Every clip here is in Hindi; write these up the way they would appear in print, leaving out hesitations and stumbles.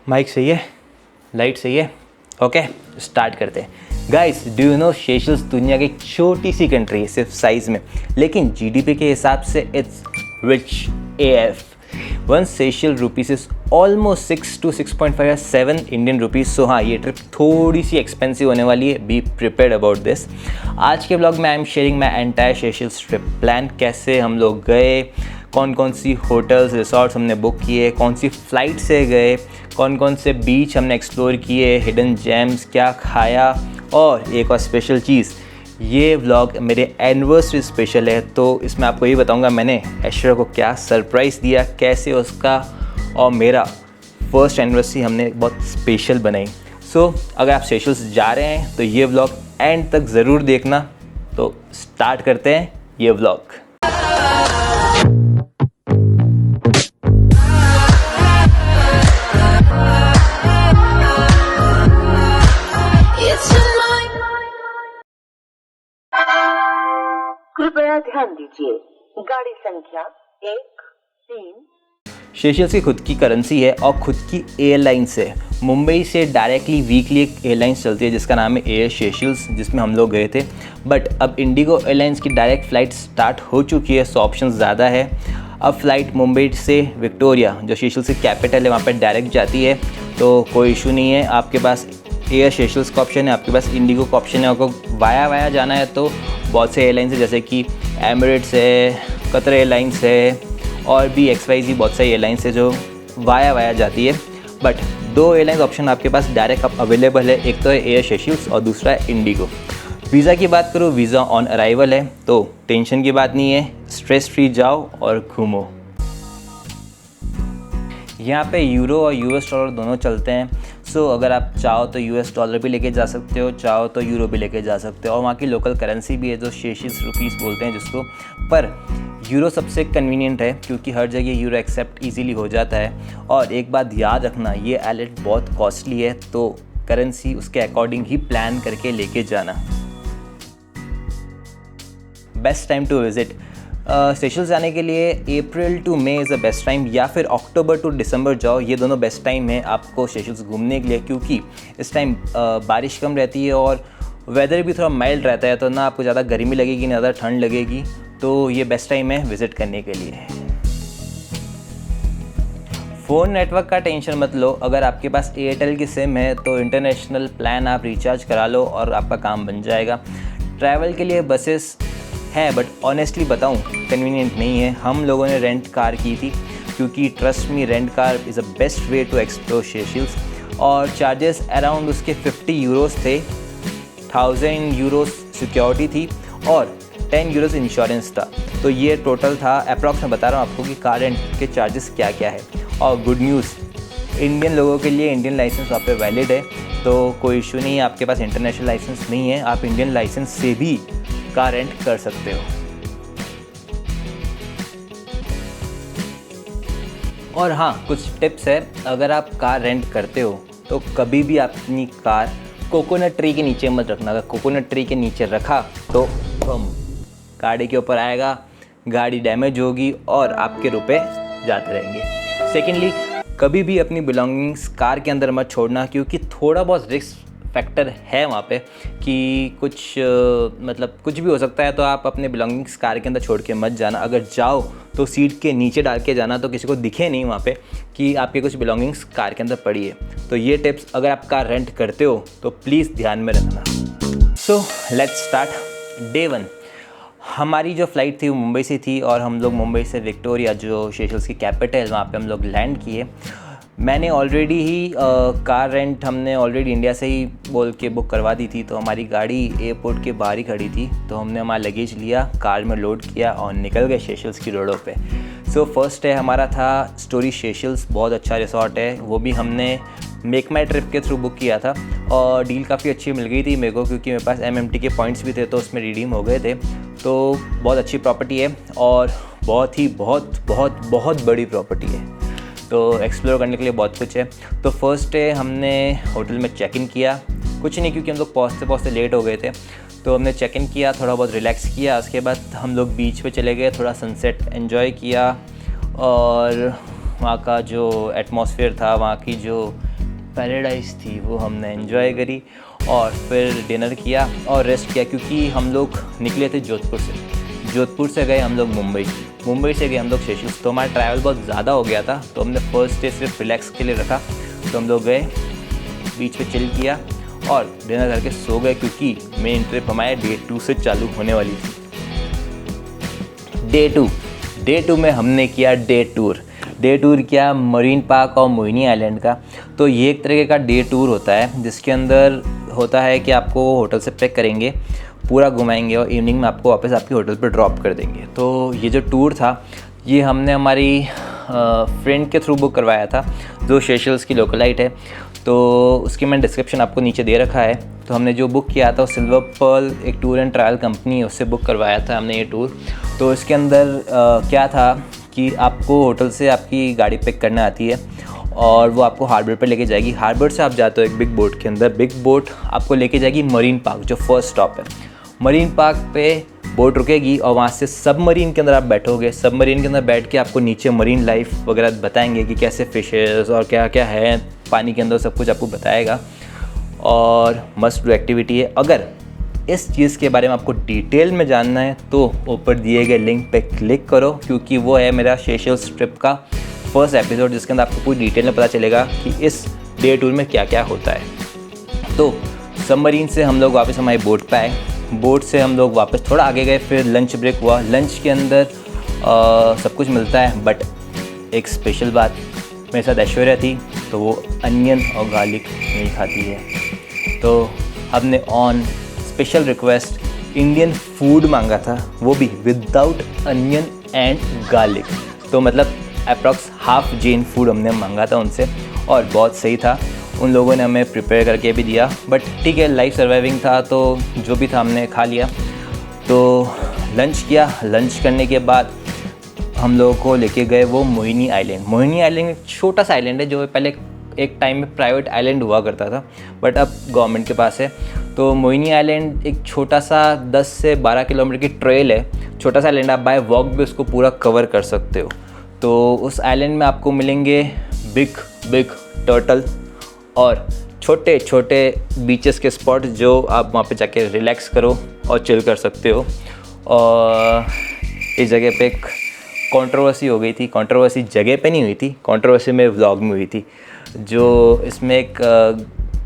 माइक सही है, लाइट सही है, ओके स्टार्ट करते हैं। Guys, do you know Seychelles दुनिया की एक छोटी सी कंट्री है सिर्फ साइज़ में, लेकिन जीडीपी के हिसाब से it's rich AF। 1 सेशल rupees is almost 6 to 6.5 या 7 इंडियन रुपीज़। सो हाँ, ये ट्रिप थोड़ी सी एक्सपेंसिव होने वाली है, बी प्रिपेयर्ड अबाउट दिस। आज के ब्लॉग में I am sharing my entire Seychelles trip plan, कैसे हम लोग गए, कौन कौन सी होटल्स रिसॉर्ट्स हमने बुक किए, कौन सी फ़्लाइट से गए, कौन कौन से बीच हमने एक्सप्लोर किए, हिडन जेम्स क्या खाया, और एक और स्पेशल चीज़, ये व्लॉग मेरे एनिवर्सरी स्पेशल है, तो इसमें आपको ये बताऊंगा मैंने ऐश्वर्या को क्या सरप्राइज़ दिया, कैसे उसका और मेरा फर्स्ट एनिवर्सरी हमने बहुत स्पेशल बनाई। सो अगर आप सेशल्स जा रहे हैं तो ये व्लॉग एंड तक ज़रूर देखना। तो स्टार्ट करते हैं ये व्लॉग। कृपया ध्यान दीजिए, गाड़ी संख्या 1-3। सेशल्स की खुद की करेंसी है और खुद की एयरलाइंस है। मुंबई से डायरेक्टली वीकली एक एयरलाइंस चलती है जिसका नाम है एयर सेशल्स, जिसमें हम लोग गए थे। बट अब इंडिगो एयरलाइंस की डायरेक्ट फ़्लाइट स्टार्ट हो चुकी है, सो ऑप्शन ज़्यादा है। अब फ़्लाइट मुंबई से विक्टोरिया, जो सेशल्स की कैपिटल है, वहाँ पर डायरेक्ट जाती है, तो कोई इशू नहीं है। आपके पास एयर सेशल्स का ऑप्शन है, आपके पास इंडिगो का ऑप्शन है। आपको वाया जाना है तो बहुत से एयरलाइंस है, जैसे कि एमिरेट्स है, कतर एयरलाइंस है, और भी XYZ बहुत सारी एयरलाइंस है जो वाया जाती है। बट 2 एयरलाइंस ऑप्शन आपके पास डायरेक्ट अब अवेलेबल है, एक तो है एयर सेशल्स और दूसरा है इंडिगो। वीज़ा की बात करूँ, वीज़ा ऑन अराइवल है, तो टेंशन की बात नहीं है, स्ट्रेस फ्री जाओ और घूमो। यहाँ पे यूरो और US डॉलर दोनों चलते हैं। सो अगर आप चाहो तो US डॉलर भी लेके जा सकते हो, चाहो तो यूरो भी लेके जा सकते हो, और वहाँ की लोकल करेंसी भी है जो सेशल्स रुपीस बोलते हैं जिसको। पर यूरो सबसे कन्वीनियंट है क्योंकि हर जगह यूरो एक्सेप्ट इजीली हो जाता है। और एक बात याद रखना, ये आइलैंड बहुत कॉस्टली है, तो करेंसी उसके अकॉर्डिंग ही प्लान करके लेके जाना। Best time to visit Seychelles जाने के लिए April to May is the best time, या फिर अक्टूबर टू दिसंबर जाओ, ये दोनों बेस्ट टाइम है आपको सेशल्स घूमने के लिए, क्योंकि इस टाइम बारिश कम रहती है और वेदर भी थोड़ा माइल्ड रहता है, तो ना आपको ज़्यादा गर्मी लगेगी ना ज़्यादा ठंड लगेगी, तो ये बेस्ट टाइम है विज़िट करने के लिए। फ़ोन नेटवर्क का टेंशन मत लो, अगर आपके पास एयरटेल की सिम है तो इंटरनेशनल प्लान आप रिचार्ज करा लो और आपका काम बन जाएगा। ट्रैवल के लिए बसेस है, बट ऑनेस्टली बताऊं कन्वीनियंट नहीं है। हम लोगों ने रेंट कार की थी क्योंकि trust me, rent car is a best way to explore Seychelles, और चार्जेस अराउंड उसके 50 यूरोस थे। 1000 यूरोस सिक्योरिटी थी और 10 यूरोस इंश्योरेंस था, तो ये टोटल था। अप्रॉक्स मैं बता रहा हूँ आपको कि कार रेंट के चार्जेस क्या क्या है। और गुड न्यूज़, इंडियन लोगों के लिए इंडियन लाइसेंस वहाँ पे वैलिड है, तो कोई इशू नहीं है। आपके पास इंटरनेशनल लाइसेंस नहीं है, आप इंडियन लाइसेंस से भी कार रेंट कर सकते हो। और हाँ, कुछ टिप्स है, अगर आप कार रेंट करते हो तो कभी भी अपनी कार कोकोनट ट्री के नीचे मत रखना। अगर कोकोनट ट्री के नीचे रखा तो बम गाड़ी के ऊपर आएगा, गाड़ी डैमेज होगी और आपके रुपए जाते रहेंगे। सेकेंडली, कभी भी अपनी बिलोंगिंग्स कार के अंदर मत छोड़ना, क्योंकि थोड़ा बहुत रिस्क फैक्टर है वहाँ पे कि कुछ मतलब कुछ भी हो सकता है, तो आप अपने बिलोंगिंग्स कार के अंदर छोड़ के मत जाना। अगर जाओ तो सीट के नीचे डाल के जाना, तो किसी को दिखे नहीं वहाँ पे कि आपके कुछ बिलोंगिंग्स कार के अंदर पड़ी है। तो ये टिप्स अगर आप कार रेंट करते हो तो प्लीज़ ध्यान में रखना। So let's start. डे 1 हमारी जो फ़्लाइट थी वो मुंबई से थी, और हम लोग मुंबई से विक्टोरिया, जो सेशल्स की कैपिटल, वहाँ पे हम लोग लैंड किए। मैंने ऑलरेडी ही कार रेंट हमने ऑलरेडी इंडिया से ही बोल के बुक करवा दी थी, तो हमारी गाड़ी एयरपोर्ट के बाहर ही खड़ी थी, तो हमने हमारा लगेज लिया, कार में लोड किया और निकल गए सेशल्स की रोडों पे। सो फर्स्ट डे हमारा था स्टोरी सेशल्स, बहुत अच्छा रिसॉर्ट है, वो भी हमने मेक माई ट्रिप के थ्रू बुक किया था, और डील काफ़ी अच्छी मिल गई थी मेरे को, क्योंकि मेरे पास MMT के पॉइंट्स भी थे तो उसमें रिडीम हो गए थे। तो बहुत अच्छी प्रॉपर्टी है और बहुत बड़ी प्रॉपर्टी है, तो एक्सप्लोर करने के लिए बहुत कुछ है। तो फर्स्ट डे हमने होटल में चेक इन किया, कुछ नहीं क्योंकि हम लोग पहुँचते लेट हो गए थे, तो हमने चेक इन किया, थोड़ा बहुत रिलैक्स किया। उसके बाद हम लोग बीच पे चले गए, थोड़ा सनसेट एंजॉय किया, और वहाँ का जो एटमॉस्फेयर था, वहाँ की जो पैराडाइज थी वो हमने एंजॉय करी और फिर डिनर किया और रेस्ट किया, क्योंकि हम लोग निकले थे जोधपुर से गए हम लोग मुंबई से गए हम लोग सेशल्स। तो हमारा ट्रैवल बहुत ज़्यादा हो गया था, तो हमने फर्स्ट डे सिर्फ रिलैक्स के लिए रखा। तो हम लोग गए बीच पे चिल किया और डिनर करके सो गए, क्योंकि मेन ट्रिप हमारे डे 2 से चालू होने वाली थी। डे 2 में हमने किया डे टूर किया मरीन पार्क और मोहिनी आइलैंड का। तो ये एक तरीके का डे टूर होता है, जिसके अंदर होता है कि आपको होटल से पिक करेंगे, पूरा घुमाएंगे और इवनिंग में आपको वापस आपके होटल पर ड्रॉप कर देंगे। तो ये जो टूर था ये हमने हमारी फ्रेंड के थ्रू बुक करवाया था, जो सेशल्स की लोकलाइट है। तो उसकी मैंने डिस्क्रिप्शन आपको नीचे दे रखा है। तो हमने जो बुक किया था सिल्वर पर्ल एक टूर एंड ट्रैवल कंपनी, उससे बुक करवाया था हमने ये टूर। तो इसके अंदर क्या था कि आपको होटल से आपकी गाड़ी पिक करने आती है और वो आपको हार्बर पे लेके जाएगी। हार्बर से आप जाते हो एक बिग बोट के अंदर, बिग बोट आपको लेके जाएगी मरीन पार्क, जो फर्स्ट स्टॉप है। मरीन पार्क पे बोट रुकेगी और वहाँ से सबमरीन के अंदर आप बैठोगे। सबमरीन के अंदर बैठ के आपको नीचे मरीन लाइफ वगैरह बताएंगे कि कैसे फिशेस और क्या क्या है पानी के अंदर, सब कुछ आपको बताएगा और मस्ट डू एक्टिविटी है। अगर इस चीज़ के बारे में आपको डिटेल में जानना है तो ऊपर दिए गए लिंक पे क्लिक करो, क्योंकि वो है मेरा सेशल्स ट्रिप का फर्स्ट एपिसोड, जिसके अंदर आपको पूरी डिटेल में पता चलेगा कि इस डे टूर में क्या क्या होता है। तो सबमरीन से हम लोग वापस हमारी बोट पे आए, बोट से हम लोग वापस थोड़ा आगे गए, फिर लंच ब्रेक हुआ। लंच के अंदर सब कुछ मिलता है, बट एक स्पेशल बात, मेरे साथ ऐश्वर्या थी तो वो अनियन और गार्लिक नहीं खाती है। तो हमने on special request Indian food मांगा था, वो भी विदाउट अनियन एंड गार्लिक। तो मतलब अप्रॉक्स हाफ जैन फूड हमने मांगा था उनसे और बहुत सही था। उन लोगों ने हमें प्रिपेयर करके भी दिया, बट ठीक है, लाइफ सर्वाइविंग था तो जो भी था हमने खा लिया। तो लंच किया, लंच करने के बाद हम लोगों को लेके गए वो मोहिनी आइलैंड। मोहिनी आइलैंड एक छोटा सा आइलैंड है, जो पहले एक टाइम में प्राइवेट आइलैंड हुआ करता था, बट अब गवर्नमेंट के पास है। तो मोहिनी आइलैंड एक छोटा सा 10 से 12 किलोमीटर की ट्रेल है, छोटा सा आइलैंड, आप बाय वॉक भी उसको पूरा कवर कर सकते हो। तो उस आइलैंड में आपको मिलेंगे बिग टर्टल और छोटे छोटे बीचेस के स्पॉट, जो आप वहाँ पे जाके रिलैक्स करो और चिल कर सकते हो। और इस जगह पे एक कंट्रोवर्सी हो गई थी, कंट्रोवर्सी जगह पे नहीं हुई थी, कंट्रोवर्सी में व्लॉग में हुई थी। जो इसमें एक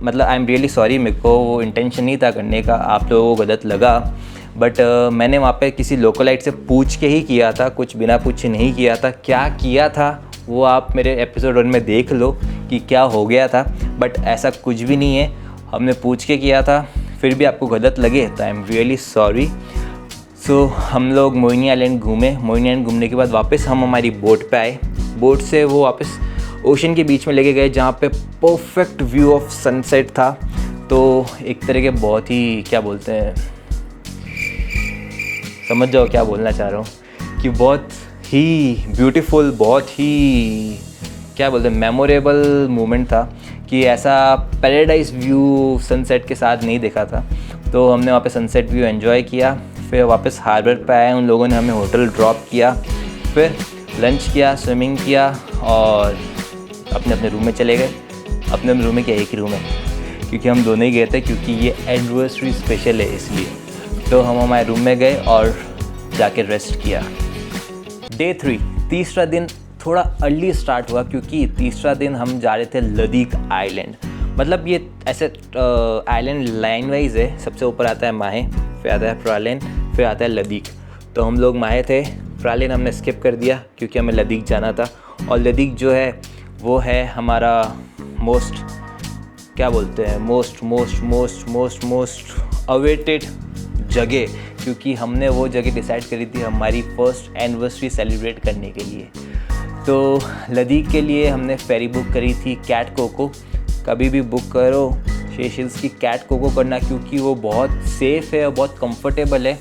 मतलब आई एम रियली सॉरी, मेरे को वो इंटेंशन नहीं था करने का, आप लोगों को गलत लगा, बट मैंने वहाँ पे किसी लोकलाइट से पूछ के ही किया था, कुछ बिना पूछे नहीं किया था। क्या किया था वो आप मेरे एपिसोड 1 में देख लो कि क्या हो गया था, बट ऐसा कुछ भी नहीं है, हमने पूछ के किया था। फिर भी आपको गलत लगे तो आई एम रियली सॉरी। सो हम लोग मोहिनी आइलैंड घूमे, मोहिनी आइलैंड घूमने के बाद वापस हम हमारी बोट पे आए। बोट से वो वापस ओशन के बीच में लेके गए, जहाँ पे परफेक्ट व्यू ऑफ सनसेट था। तो एक तरह के बहुत ही क्या बोलते हैं, समझ जाओ क्या बोलना चाह रहा हूँ, कि बहुत ही ब्यूटीफुल, बहुत ही क्या बोलते हैं मेमोरेबल मोमेंट था कि ऐसा पैराडाइज व्यू सनसेट के साथ नहीं देखा था। तो हमने वहाँ पे सनसेट व्यू एंजॉय किया, फिर वापस हार्बर पे आए, उन लोगों ने हमें होटल ड्रॉप किया, फिर लंच किया, स्विमिंग किया और अपने अपने रूम में चले गए। अपने रूम में क्या, एक ही रूम है क्योंकि हम दोनों ही गए थे, क्योंकि ये एनिवर्सरी स्पेशल है इसलिए। तो हम हमारे रूम में गए और जाके रेस्ट किया। डे 3 तीसरा दिन थोड़ा अर्ली स्टार्ट हुआ, क्योंकि तीसरा दिन हम जा रहे थे लदीक आइलैंड। मतलब ये ऐसे आइलैंड लाइन वाइज है, सबसे ऊपर आता है माहे, फिर आता है प्रालेन, फिर आता है लदीक। तो हम लोग माहे थे, प्रालेन हमने स्किप कर दिया क्योंकि हमें लदीक जाना था। और लदीक जो है वो है हमारा मोस्ट क्या बोलते हैं मोस्ट अवेटेड जगह, क्योंकि हमने वो जगह डिसाइड करी थी हमारी फर्स्ट एनिवर्सरी सेलिब्रेट करने के लिए। तो लदीक के लिए हमने फेरी बुक करी थी कैट कोको। कभी भी बुक करो सेशल्स की कैट कोको करना, क्योंकि वो बहुत सेफ़ है और बहुत कंफर्टेबल है।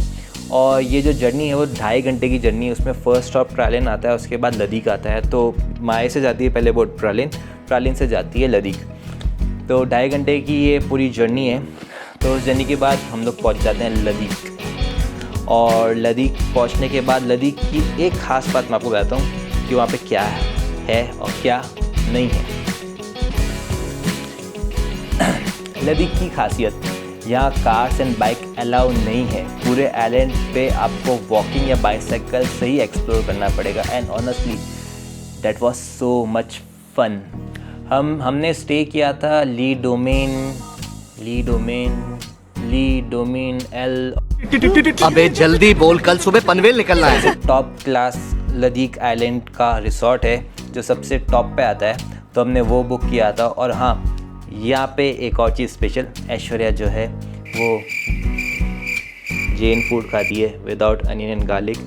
और ये जो जर्नी है वो 2.5 घंटे की जर्नी है, उसमें फर्स्ट स्टॉप प्रालेन आता है, उसके बाद लदीक आता है। तो माए से जाती है पहले बोट प्रालेन से जाती है लदीक। तो 2.5 घंटे की ये पूरी जर्नी है। तो उस जर्नी के बाद हम लोग पहुंच जाते हैं लदीक। और लदीक पहुंचने के बाद लदीक की एक ख़ास बात मैं आपको बताता हूँ कि वहाँ पे क्या है और क्या नहीं है। लदीक की खासियत, यहाँ कार्स एंड बाइक अलाउ नहीं है। पूरे आइलैंड पे आपको वॉकिंग या बाइसाइकिल से ही एक्सप्लोर करना पड़ेगा। And honestly that was so much fun. हमने स्टे किया था ली डोमेन एल। अबे जल्दी बोल, कल सुबह पनवेल निकलना है। टॉप क्लास लदीक आइलैंड का रिसोर्ट है जो सबसे टॉप पे आता है, तो हमने वो बुक किया था। और हाँ, यहाँ पे एक और चीज़ स्पेशल, ऐश्वर्या जो है वो जैन फूड खाती है विदाउट अनियन एंड गार्लिक।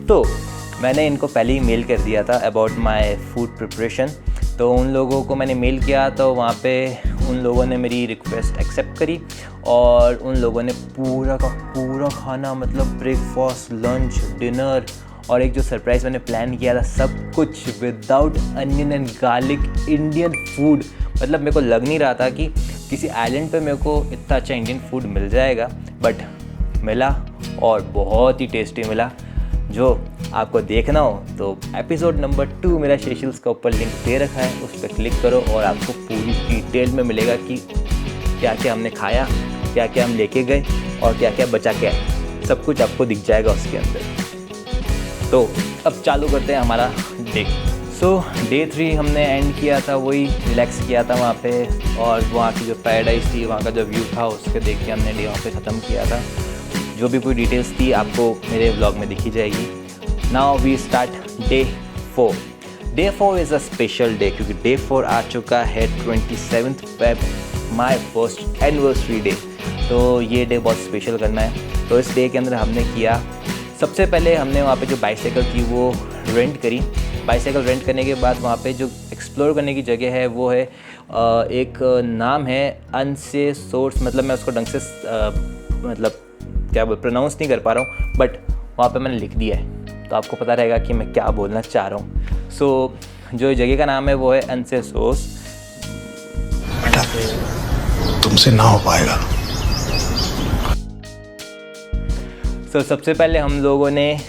तो मैंने इनको पहले ही मेल कर दिया था अबाउट माय फूड प्रिपरेशन। तो उन लोगों को मैंने मेल किया, तो वहाँ पे उन लोगों ने मेरी रिक्वेस्ट एक्सेप्ट करी और उन लोगों ने पूरा का पूरा खाना, मतलब ब्रेकफास्ट, लंच, डिनर और एक जो सरप्राइज़ मैंने प्लान किया था, सब कुछ without onion and garlic Indian food. मतलब मेरे को लग नहीं रहा था कि किसी आइलैंड पे मेरे को इतना अच्छा इंडियन फूड मिल जाएगा, बट मिला और बहुत ही टेस्टी मिला। जो आपको देखना हो तो एपिसोड नंबर 2 मेरा सेशल्स का ऊपर लिंक दे रखा है, उस पर क्लिक करो और आपको पूरी डिटेल में मिलेगा कि क्या क्या हमने खाया, क्या क्या हम लेके गए और क्या क्या बचा के आए। सब कुछ आपको दिख जाएगा उसके अंदर। तो अब चालू करते हैं हमारा डे। डे 3 हमने एंड किया था, वही रिलैक्स किया था वहाँ पे, और वहाँ की जो पैराडाइज थी, वहाँ का जो व्यू था, उसके देख के हमने डे वहाँ पे ख़त्म किया था। जो भी कोई डिटेल्स थी आपको मेरे व्लॉग में दिखी जाएगी। Now we start day 4। Day 4 is a special day क्योंकि डे 4 आ चुका है 27 Feb, my first anniversary day. तो ये डे बहुत स्पेशल करना है। तो इस डे के अंदर हमने किया, सबसे पहले हमने वहाँ पे जो बाइसाइकिल थी वो रेंट करी। बाइसाइकिल रेंट करने के बाद वहाँ पे जो एक्सप्लोर करने की जगह है वो है एक नाम है अनसे सोर्स, मतलब मैं उसको ढंग से मतलब क्या प्रोनाउंस नहीं कर पा रहा हूँ, बट वहाँ पे मैंने लिख दिया है तो आपको पता रहेगा कि मैं क्या बोलना चाह रहा हूँ। जो जगह का नाम है वो है अनसे सोर्स। तुमसे ना हो पाएगा। सबसे पहले हम लोगों ने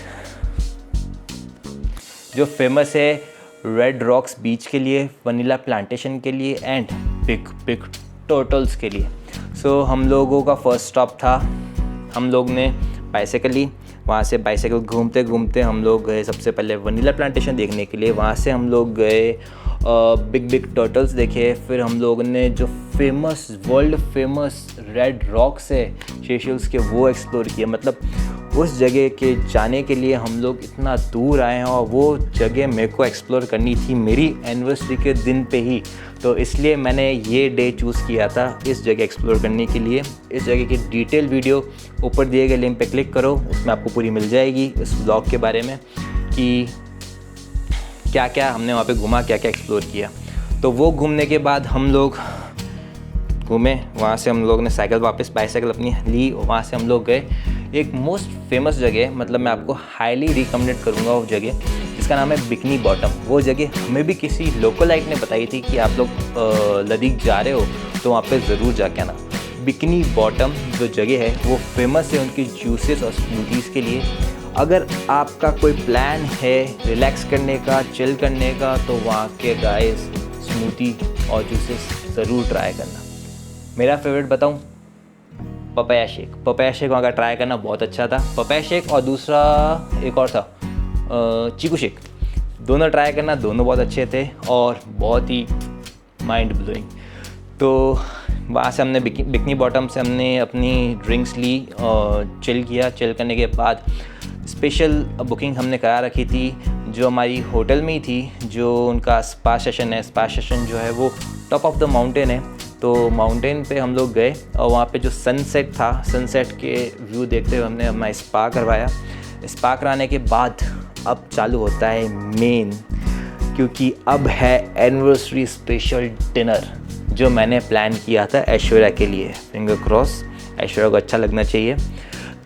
जो फेमस है रेड रॉक्स बीच के लिए, वनीला प्लांटेशन के लिए एंड बिग बिग टर्टल्स के लिए। हम लोगों का फर्स्ट स्टॉप था, हम लोग ने बाइसाइकिल ली। वहाँ से बाइसाइकिल घूमते घूमते हम लोग गए सबसे पहले वनीला प्लांटेशन देखने के लिए। वहाँ से हम लोग गए बिग बिग टर्टल्स देखे। फिर हम लोग ने जो famous world famous red rocks है सेशल्स के, वो एक्सप्लोर किया। मतलब उस जगह के जाने के लिए हम लोग इतना दूर आए हैं और वो जगह मेरे को एक्सप्लोर करनी थी मेरी एनिवर्सरी के दिन पे ही। तो इसलिए मैंने ये डे चूज़ किया था इस जगह एक्सप्लोर करने के लिए। इस जगह की डिटेल वीडियो ऊपर दिए गए लिंक पे क्लिक करो, उसमें आपको पूरी मिल जाएगी इस ब्लॉग के बारे में कि क्या क्या हमने वहाँ पे घूमा, क्या क्या एक्सप्लोर किया। तो वो घूमने के बाद हम लोग घूमे, वहाँ से हम लोग ने साइकिल वापस बाइसाइकिल अपनी ली और वहाँ से हम लोग गए एक मोस्ट फेमस जगह, मतलब मैं आपको हाईली रिकमेंडेड करूँगा वो जगह, जिसका नाम है बिकनी बॉटम। वो जगह हमें भी किसी लोकलाइट ने बताई थी कि आप लोग लदीक जा रहे हो तो वहाँ पे ज़रूर जाके आना। बिकनी बॉटम जो जगह है वो फेमस है उनकी जूसेस और स्मूदीज़ के लिए। अगर आपका कोई प्लान है रिलैक्स करने का, चिल करने का, तो वहाँ के गाइस स्मूदी और जूसेस ज़रूर ट्राई करना। मेरा फेवरेट बताऊँ, पपाया शेक। पपाया शेक वहाँ का ट्राई करना बहुत अच्छा था। पपाया शेक और दूसरा एक और था चीकू शेक, दोनों ट्राई करना, दोनों बहुत अच्छे थे और बहुत ही माइंड ब्लोइंग। तो वहाँ से हमने बिकनी बॉटम से हमने अपनी ड्रिंक्स ली और चिल किया। चिल करने के बाद स्पेशल बुकिंग हमने करा रखी थी जो हमारी होटल में ही थी, जो उनका स्पा सेशन है। स्पा सेशन जो है वो टॉप ऑफ द माउंटेन है। तो माउंटेन पे हम लोग गए और वहाँ पे जो सनसेट था, सनसेट के व्यू देखते हुए हमने अपना स्पा करवाया। स्पा कराने के बाद अब चालू होता है मेन, क्योंकि अब है एनिवर्सरी स्पेशल डिनर जो मैंने प्लान किया था ऐश्वर्या के लिए। फिंगर क्रॉस ऐश्वर्या को अच्छा लगना चाहिए।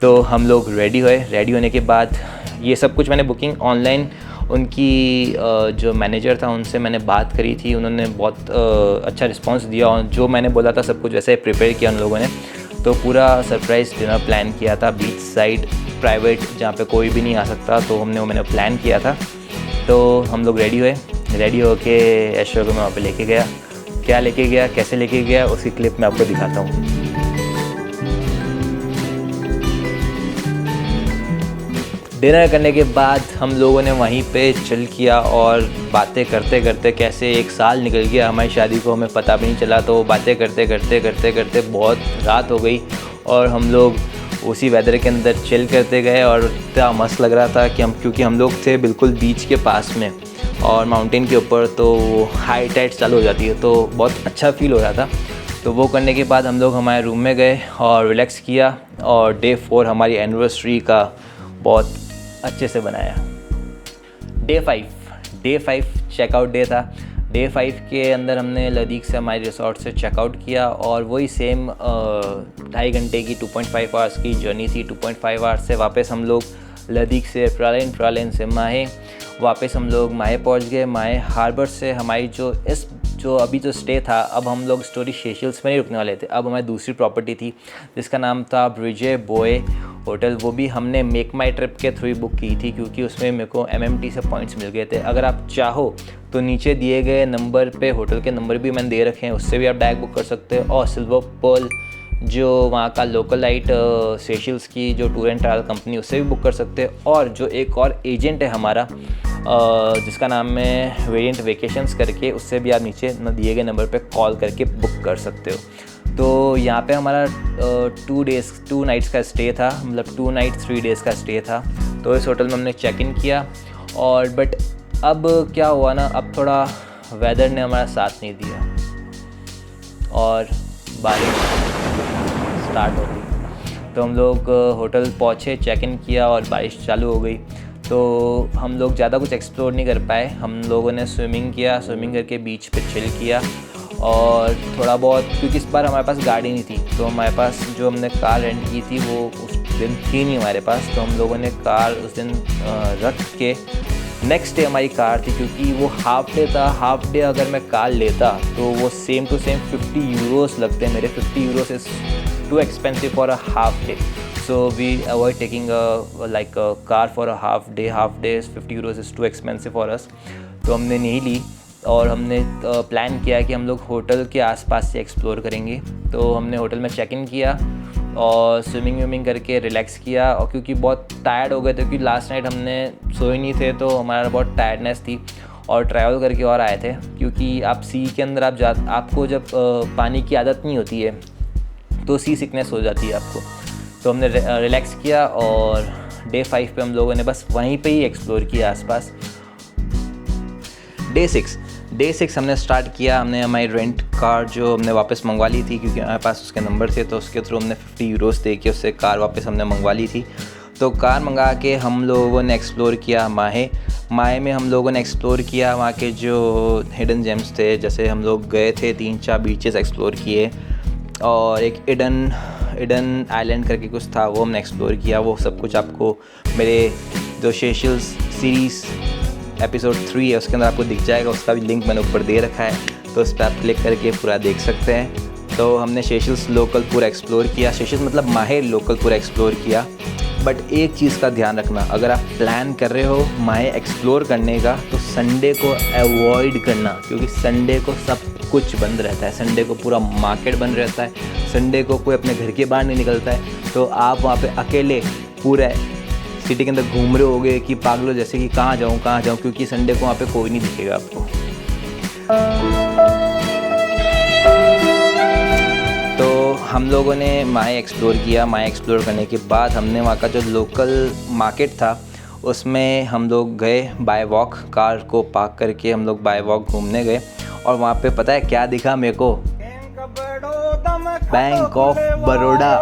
तो हम लोग रेडी हुए। रेडी होने के बाद ये सब कुछ मैंने बुकिंग ऑनलाइन, उनकी जो मैनेजर था उनसे मैंने बात करी थी, उन्होंने बहुत अच्छा रिस्पांस दिया और जो मैंने बोला था सब कुछ वैसे प्रिपेयर किया उन लोगों ने। तो पूरा सरप्राइज़ डिनर प्लान किया था बीच साइड प्राइवेट, जहाँ पे कोई भी नहीं आ सकता, तो मैंने प्लान किया था। तो हम लोग रेडी हुए। रेडी होके ऐश्वर्या को मैं वहाँ पे लेके गया। क्या लेके गया, कैसे लेके गया, उसकी क्लिप मैं आपको दिखाता हूँ। डिनर करने के बाद हम लोगों ने वहीं पे चिल किया और बातें करते करते कैसे 1 साल निकल गया हमारी शादी को, हमें पता भी नहीं चला। तो बातें करते करते बहुत रात हो गई और हम लोग उसी वेदर के अंदर चिल करते गए और इतना मस्त लग रहा था कि क्योंकि हम लोग थे बिल्कुल बीच के पास में और माउंटेन के ऊपर, तो हाई टाइड चालू हो जाती है, तो बहुत अच्छा फील हो रहा था। तो वो करने के बाद हम लोग हमारे रूम में गए और रिलैक्स किया और डे 4 हमारी एनिवर्सरी का बहुत अच्छे से बनाया। डे 5 चेकआउट डे था। डे 5 के अंदर हमने लद्दाख से हमारे रिसोर्ट से चेकआउट किया और वही सेम 2.5 घंटे की 2.5 आवर्स की जर्नी थी। 2.5 आवर्स से वापस हम लोग लद्दाख से प्रालेन से माहे, वापस हम लोग माहे पहुंच गए। माहे हार्बर से हमारी जो अभी जो स्टे था, अब हम लोग स्टोरी सेशल्स में नहीं रुकने वाले थे। अब हमारी दूसरी प्रॉपर्टी थी जिसका नाम था ब्रिजे बॉय होटल। वो भी हमने मेक माई ट्रिप के थ्रू बुक की थी क्योंकि उसमें मेरे को MMT से पॉइंट्स मिल गए थे। अगर आप चाहो तो नीचे दिए गए नंबर पे होटल के नंबर भी मैंने दे रखे हैं, उससे भी आप डायरेक्ट बुक कर सकते हो। और सिल्वर पर्ल जो वहाँ का लोकलाइट सेशल्स की जो टूर एंड ट्रैवल कंपनी, उससे भी बुक कर सकते हो। और जो एक और एजेंट है हमारा जिसका नाम है वेरिएंट वेकेशंस करके, उससे भी आप नीचे न दिए गए नंबर पे कॉल करके बुक कर सकते हो। तो यहाँ पे हमारा 2 नाइट्स का स्टे था, मतलब 2 नाइट 3 डेज़ का स्टे था। तो इस होटल में हमने चेक इन किया और बट अब क्या हुआ ना, अब थोड़ा वेदर ने हमारा साथ नहीं दिया और बारिश स्टार्ट हो गई। तो हम लोग होटल पहुँचे, चेक इन किया और बारिश चालू हो गई। तो हम लोग ज़्यादा कुछ एक्सप्लोर नहीं कर पाए। हम लोगों ने स्विमिंग किया, स्विमिंग करके बीच पे चिल किया और थोड़ा बहुत, क्योंकि इस बार हमारे पास गाड़ी नहीं थी तो हमारे पास जो हमने कार रेंट की थी वो उस दिन थी नहीं हमारे पास। तो हम लोगों ने कार उस दिन रख के नेक्स्ट डे हमारी कार थी, क्योंकि वो हाफ डे था। हाफ डे अगर मैं कार लेता तो वो सेम टू सेम 50 यूरोस लगते हैं मेरे। 50 Euros is too expensive for a half day, so we avoid taking a car for a half day. 50 euros is too expensive for us, तो हमने नहीं ली और हमने प्लान किया कि हम लोग होटल के आसपास से एक्सप्लोर करेंगे। तो हमने होटल में चेक इन किया और स्विमिंग करके रिलैक्स किया। और क्योंकि बहुत टायर्ड हो गए थे, क्योंकि लास्ट नाइट हमने सोए नहीं थे, तो हमारा बहुत टायर्डनेस थी और ट्रैवल करके और आए थे। क्योंकि आप सी के अंदर आपको जब पानी की आदत नहीं होती है तो सी सिकनेस हो जाती है आपको। तो हमने रिलैक्स किया और डे 5 पे हम लोगों ने बस वहीं पे ही एक्सप्लोर किया आसपास। डे 6 हमने स्टार्ट किया। हमने हमारी रेंट कार जो हमने वापस मंगवा ली थी, क्योंकि हमारे पास उसके नंबर थे, तो उसके थ्रू हमने 50 यूरोस दे के उससे कार वापस हमने मंगवा ली थी। तो कार मंगा के हम लोगों ने एक्सप्लोर किया माहे में हम लोगों ने एक्सप्लोर किया वहाँ के जो हिडन जेम्स थे। जैसे हम लोग गए थे 3-4 बीचेस एक्सप्लोर किए और एक इडन आइलैंड करके कुछ था, वो हमने एक्सप्लोर किया। वो सब कुछ आपको मेरे जो सेशल्स सीरीज़ एपिसोड 3 है उसके अंदर आपको दिख जाएगा। उसका भी लिंक मैंने ऊपर दे रखा है, तो उस पर आप क्लिक करके पूरा देख सकते हैं। तो हमने सेशल्स लोकल पूरा एक्सप्लोर किया, सेशल्स मतलब माहे लोकल पूरा एक्सप्लोर किया। बट एक चीज़ का ध्यान रखना, अगर आप प्लान कर रहे हो माहे एक्सप्लोर करने का तो संडे को अवॉइड करना, क्योंकि संडे को सब कुछ बंद रहता है। संडे को पूरा मार्केट बंद रहता है। संडे को कोई अपने घर के बाहर नहीं निकलता है। तो आप वहाँ पे अकेले पूरे सिटी के अंदर घूम रहे होगे कि पागलों जैसे कि कहाँ जाऊँ, क्योंकि संडे को वहाँ पे कोई नहीं दिखेगा आपको। तो हम लोगों ने माहे एक्सप्लोर किया। माहे एक्सप्लोर करने के बाद हमने वहाँ का जो लोकल मार्केट था उसमें हम लोग गए बाय वॉक। कार को पार्क करके हम लोग बाय वॉक घूमने गए और वहाँ पे पता है क्या दिखा मेरे को? Bank of Baroda.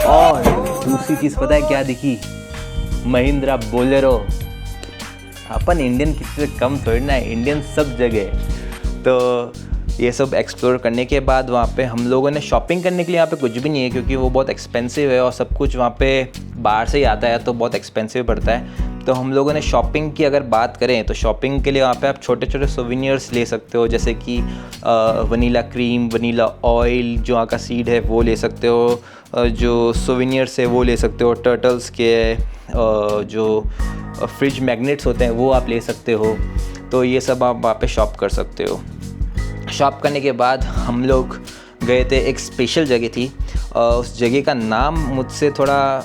और दूसरी चीज़ पता है क्या दिखी? महिंद्रा बोलेरो। अपन इंडियन किसी से कम थोड़ी ना है, इंडियन सब जगह। तो ये सब एक्सप्लोर करने के बाद वहाँ पे हम लोगों ने शॉपिंग करने के लिए, यहाँ पे कुछ भी नहीं है क्योंकि वो बहुत एक्सपेंसिव है और सब कुछ वहाँ पे बाहर से ही आता है तो बहुत एक्सपेंसिव पड़ता है। तो हम लोगों ने शॉपिंग की अगर बात करें तो शॉपिंग के लिए वहाँ पे आप छोटे छोटे सोवेनियर्स ले सकते हो, जैसे कि वनीला क्रीम, वनीला ऑयल, जो वहाँ का सीड है वो ले सकते हो, जो सोवेनियर्स है वो ले सकते हो, टर्टल्स के जो फ्रिज मैग्नेट्स होते हैं वो आप ले सकते हो। तो ये सब आप वहाँ पे शॉप कर सकते हो। शॉप करने के बाद हम लोग गए थे, एक स्पेशल जगह थी, उस जगह का नाम मुझसे थोड़ा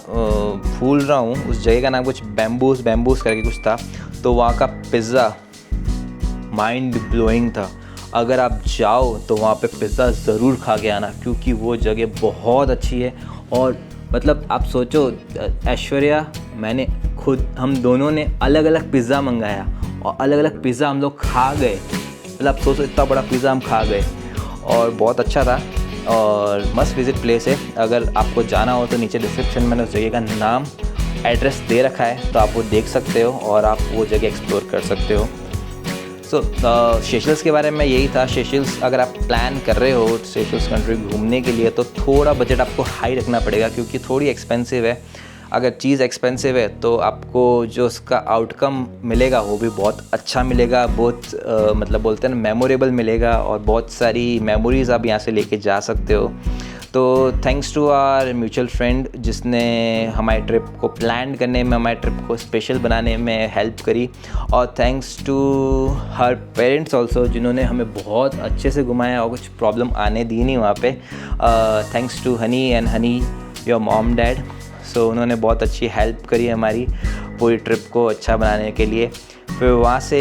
भूल रहा हूँ, उस जगह का नाम कुछ बैम्बूस करके कुछ था। तो वहाँ का पिज़्ज़ा माइंड ब्लोइंग था। अगर आप जाओ तो वहाँ पे पिज़्ज़ा ज़रूर खा के आना, क्योंकि वो जगह बहुत अच्छी है। और मतलब आप सोचो, ऐश्वर्या, मैंने खुद, हम दोनों ने अलग अलग पिज़्ज़ा मंगाया और अलग अलग पिज़्ज़ा हम लोग खा गए। मतलब सोचो, इतना बड़ा पिज़्ज़ा हम खा गए और बहुत अच्छा था और मस्ट विज़िट प्लेस है। अगर आपको जाना हो तो नीचे डिस्क्रिप्शन में मैंने उस जगह का नाम, एड्रेस दे रखा है, तो आप वो देख सकते हो और आप वो जगह एक्सप्लोर कर सकते हो। सो सेशल्स के बारे में यही था। सेशल्स अगर आप प्लान कर रहे हो सेशल्स कंट्री घूमने के लिए तो थोड़ा बजट आपको हाई रखना पड़ेगा, क्योंकि थोड़ी एक्सपेंसिव है। अगर चीज़ एक्सपेंसिव है तो आपको जो उसका आउटकम मिलेगा वो भी बहुत अच्छा मिलेगा, बहुत मतलब बोलते हैं ना, मेमोरेबल मिलेगा और बहुत सारी मेमोरीज़ आप यहाँ से लेके जा सकते हो। तो thanks to our mutual friend जिसने हमारे ट्रिप को प्लान करने में, हमारे ट्रिप को स्पेशल बनाने में हेल्प करी, और thanks to her parents also जिन्होंने हमें बहुत अच्छे से घुमाया और कुछ प्रॉब्लम आने दी नहीं वहाँ पे। Thanks to honey and honey your mom dad. So उन्होंने बहुत अच्छी हेल्प करी हमारी पूरी ट्रिप को अच्छा बनाने के लिए। फिर वहाँ से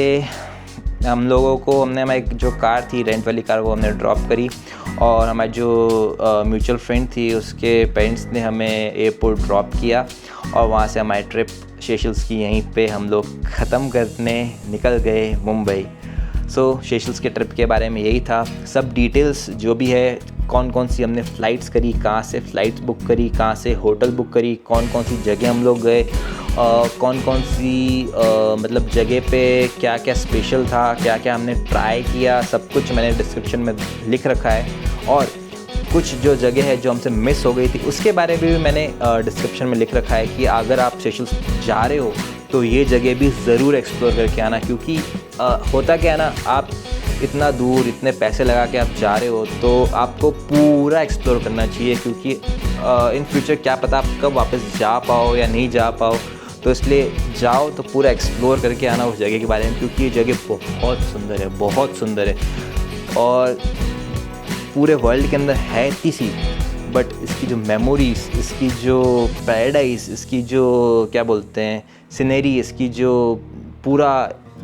हम लोगों को, हमने हमारी जो कार थी, रेंट वाली कार, वो हमने ड्रॉप करी और हमारी जो म्यूचुअल फ्रेंड थी उसके पेरेंट्स ने हमें एयरपोर्ट ड्रॉप किया और वहाँ से हमारी ट्रिप सेशल्स की यहीं पे हम लोग ख़त्म करने निकल गए मुंबई। सो सेशल्स के ट्रिप के बारे में यही था। सब डिटेल्स जो भी है, कौन कौन सी हमने फ़्लाइट्स करी, कहाँ से फ़्लाइट्स बुक करी, कहाँ से होटल बुक करी, कौन कौन सी जगह हम लोग गए, कौन कौन सी मतलब जगह पे क्या क्या स्पेशल था, क्या क्या हमने ट्राई किया, सब कुछ मैंने डिस्क्रिप्शन में लिख रखा है। और कुछ जो जगह है जो हमसे मिस हो गई थी उसके बारे में भी मैंने डिस्क्रिप्शन में लिख रखा है कि अगर आप सेशल्स जा रहे हो तो ये जगह भी ज़रूर एक्सप्लोर करके आना, क्योंकि होता क्या है ना, आप इतना दूर इतने पैसे लगा के आप जा रहे हो तो आपको पूरा एक्सप्लोर करना चाहिए, क्योंकि इन फ्यूचर क्या पता आप कब वापस जा पाओ या नहीं जा पाओ। तो इसलिए जाओ तो पूरा एक्सप्लोर करके आना उस जगह के बारे में, क्योंकि ये जगह बहुत सुंदर है, बहुत सुंदर है और पूरे वर्ल्ड के अंदर है इतनी सी, बट इसकी जो मेमोरीज़, इसकी जो पैराडाइज, इसकी जो क्या बोलते हैं सीनरी, इसकी जो पूरा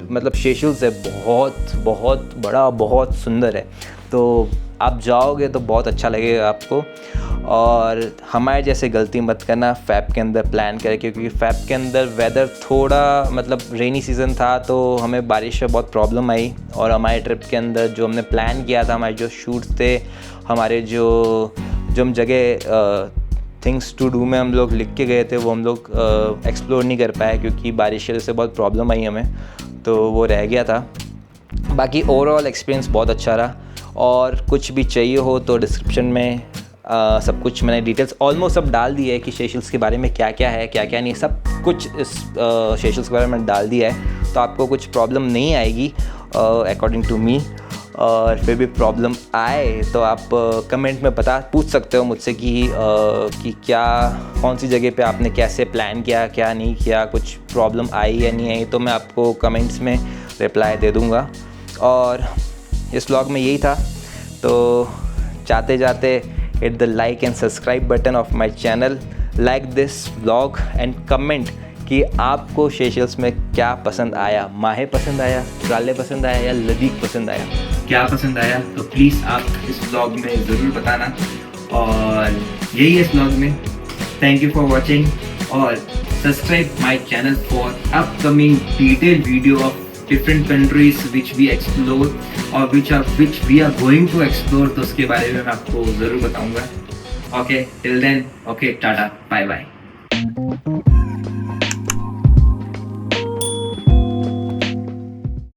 मतलब सेशल्स है, बहुत बहुत बड़ा, बहुत सुंदर है। तो आप जाओगे तो बहुत अच्छा लगेगा आपको। और हमारे जैसे गलती मत करना फ़ैब के अंदर प्लान करके, क्योंकि फ़ैब के अंदर वेदर थोड़ा मतलब रेनी सीज़न था तो हमें बारिश में बहुत प्रॉब्लम आई। और हमारे ट्रिप के अंदर जो हमने प्लान किया था, हमारे जो शूट्स थे, हमारे जो हम जगह थिंग्स टू डू में हम लोग लिख के गए थे वो हम लोग एक्सप्लोर नहीं कर पाए, क्योंकि बारिश की वजह से बहुत प्रॉब्लम आई हमें, तो वो रह गया था। बाकी ओवरऑल एक्सपीरियंस बहुत अच्छा रहा। और कुछ भी चाहिए हो तो डिस्क्रिप्शन में सब कुछ मैंने डिटेल्स ऑलमोस्ट सब डाल दी है कि सेशल्स के बारे में क्या क्या है, क्या क्या नहीं, सब कुछ इस सेशल्स के बारे में डाल दिया है, तो आपको कुछ प्रॉब्लम नहीं आएगी अकॉर्डिंग टू मी। और फिर भी प्रॉब्लम आए तो आप कमेंट में पूछ सकते हो मुझसे कि क्या, कौन सी जगह पे आपने कैसे प्लान किया, क्या नहीं किया, कुछ प्रॉब्लम आई या नहीं आई, तो मैं आपको कमेंट्स में रिप्लाई दे दूँगा। और इस व्लॉग में यही था, तो जाते जाते hit the like and subscribe button of my channel, like this vlog and comment कि आपको सेशल्स में क्या पसंद आया, माहे पसंद आया, ट्राले पसंद आया या लदीक पसंद आया, क्या पसंद आया, तो प्लीज़ आप इस व्लॉग में ज़रूर बताना। और यही है इस व्लॉग में। थैंक यू फॉर वॉचिंग और subscribe my channel for upcoming detail video of different countries which we explore or which we are going to explore, तो उसके बारे में मैं आपको ज़रूर बताऊंगा। Okay, till then, okay, Tata, bye bye.